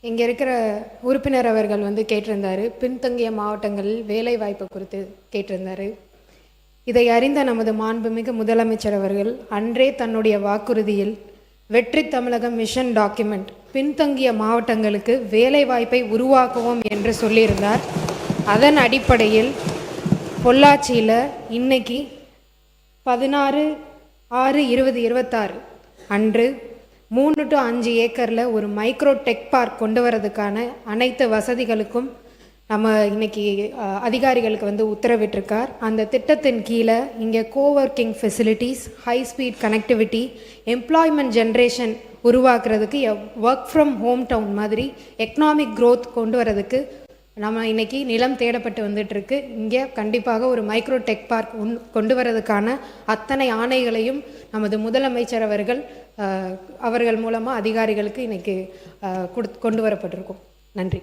இங்கே இருக்கிற உறுப்பினர் அவர்கள் கேட்டிருந்தார், பின்தங்கிய மாவட்டங்களில் வேலை வாய்ப்பு குறித்து கேட்டிருந்தார். இதை அறிந்த நமது மாண்புமிகு முதலமைச்சர் அவர்கள் அன்றே தன்னுடைய வாக்குறுதியில் வெற்றி தமிழகம் மிஷன் டாக்குமெண்ட் பின்தங்கிய மாவட்டங்களுக்கு வேலை வாய்ப்பை உருவாக்குவோம் என்று சொல்லியிருந்தார். அதன் அடிப்படையில் பொள்ளாச்சியில் இன்னைக்கு 16/6/2026 அன்று 3 to 5 ஏக்கரில் ஒரு மைக்ரோ டெக் பார்க் கொண்டு வரதுக்கான அனைத்து வசதிகளுக்கும் நம்ம இன்னைக்கு அதிகாரிகளுக்கு உத்தரவிட்டிருக்கார். அந்த திட்டத்தின் கீழே இங்கே coworking facilities, high speed connectivity, employment generation உருவாக்குறதுக்கு ஒர்க் ஃப்ரம் ஹோம் டவுன் மாதிரி எக்கனாமிக் க்ரோத் கொண்டு வரதுக்கு நம்ம இன்னைக்கு நிலம் தேடப்பட்டு வந்துட்டுருக்கு. இங்கே கண்டிப்பாக ஒரு மைக்ரோ டெக் பார்க் கொண்டு வரதுக்கான அத்தனை ஆணைகளையும் நமது முதலமைச்சர் அவர்கள் மூலமாக அதிகாரிகளுக்கு இன்னைக்கு கொண்டு வரப்பட்டிருக்கும். நன்றி.